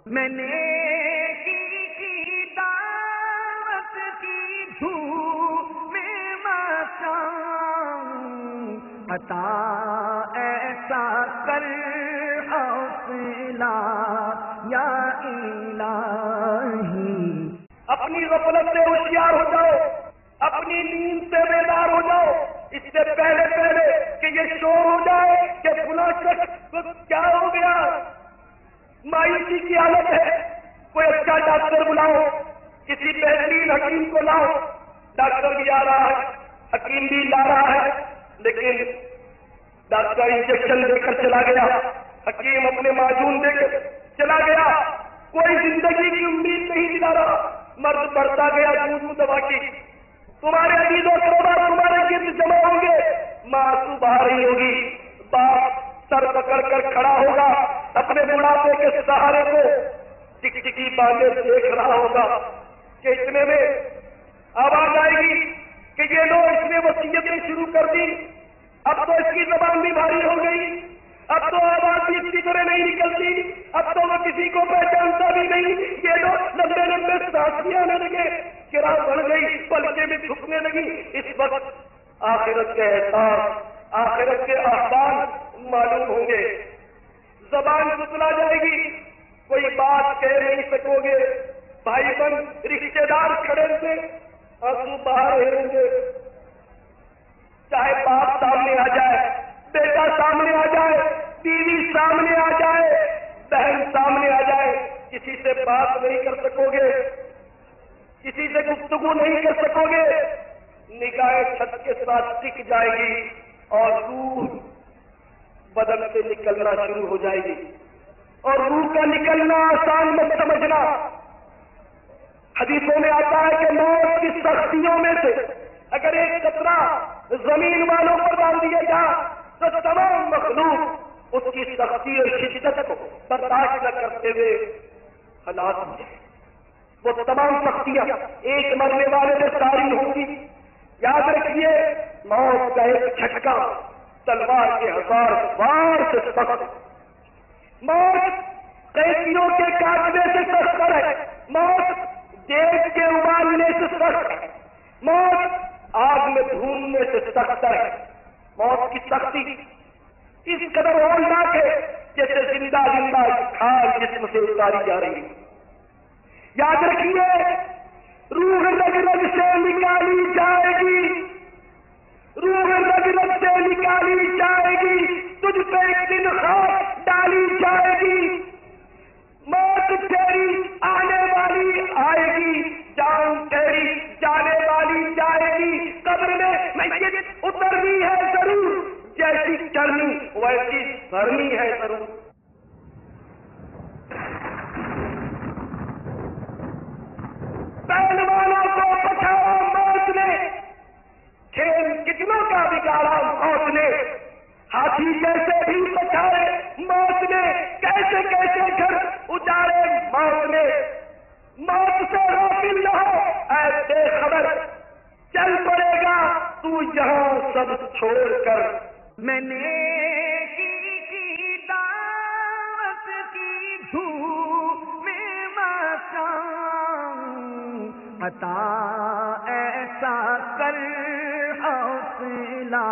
میں نے کی دعوت کی دھوم میں مچاؤں، عطا ایسا کر حوصلہ یا الہی۔ اپنی غفلت سے ہوشیار ہو جاؤ، اپنی نیند سے بیدار ہو جاؤ، اس سے پہلے کہ یہ شور ہو جائے کہ فلاں شخص کو کیا ہو گیا، مایوسی کی حالت ہے، کوئی اچھا ڈاکٹر بلاؤ، کسی بہترین حکیم کو لاؤ۔ ڈاکٹر بھی آ رہا ہے، حکیم بھی لا رہا ہے، لیکن ڈاکٹر انجیکشن دے کر چلا گیا، حکیم اپنے معجون دے کر چلا گیا، کوئی زندگی کی امید نہیں دلا رہا، مرض بڑھتا گیا دودھ دوا کی۔ تمہارے عزیز و اقربا تمہارے گرد جمع ہوں گے، ماں آنسو بہا رہی ہوگی، باپ سر پکڑ کر کھڑا ہوگا، اپنے بڑھاپے کے سہارے کو ٹکٹکی باندھے دیکھ رہا ہوگا کہ اتنے میں آواز آئے گی کہ یہ لو، اس نے وصیتیں شروع کر دی، اب تو اس کی زبان بھی بھاری ہو گئی، اب تو آواز بھی اچھی طرح نہیں نکلتی، اب تو وہ کسی کو پہچانتا بھی نہیں، یہ لو لمبے لمبے سانس بھی آنے لگے، گرا بڑھ گئی، پلکیں بھی جھکنے لگی۔ اس وقت آخرت کے احساس، آخرت کے احسان معلوم ہوں گے، زبان کتلا جائے گی، کوئی بات کہہ نہیں سکو گے، بھائی بند رشتے دار کھڑے سے آنسو بہا رہے ہوں گے، چاہے باپ سامنے آ جائے، بیٹا سامنے آ جائے، بیوی سامنے آ جائے، بہن سامنے آ جائے، کسی سے بات نہیں کر سکو گے، کسی سے گفتگو نہیں کر سکو گے، نگاہیں چھت کے ساتھ ٹک جائے گی اور روح بدن سے نکلنا شروع ہو جائے گی، اور روح کا نکلنا آسان مت سمجھنا۔ حدیثوں میں آتا ہے کہ موت کی سختیوں میں سے اگر ایک قطرہ زمین والوں پر ڈال دیا جائے تو تمام مخلوق اس کی سختی اور شدت کو برداشت نہ کرتے ہوئے ہلاک ہو جائے، وہ تمام سختیاں ایک مرنے والے میں ساری ہوں گی۔ یاد رکھیے، موت کا ایک جھٹکا تلوار کے 1000 وار سے سخت، موت قیدیوں کے کاٹنے سے سخت ہے، موت دیش کے ابالنے سے سخت ہے، موت آگ میں بھوننے سے سخت ہے، موت کی سختی اس قدر ہولناک ہے جیسے زندہ زندہ کھال جسم سے اتاری جا رہی ہے۔ یاد رکھیے، روح رگ رگ سے نکالی جائے گی، روح رگ رگ سے نکالی جائے گی، تجھ پہ ایک دن خاک ڈالی جائے گی، موت تیری آنے والی آئے گی، جان تیری جانے والی جائے گی، قبر میں میت اترنی ہے ضرور، جیسی چڑھنی ویسی بھرنی ہے ضرور۔ پہلوانوں کو بچاؤ موت نے، کھیل کتنوں کا بگاڑا موت نے، ہاتھی کیسے بھی بچائے موت نے، کیسے کیسے گھر اجاڑے موت نے۔ موت سے غافل نہ ہو اے بے خبر، چل پڑے گا تو یہاں سب چھوڑ کر۔ میں نے کی دعوت کی دھوم میں مچاؤں، عطا ایسا کر حوصلہ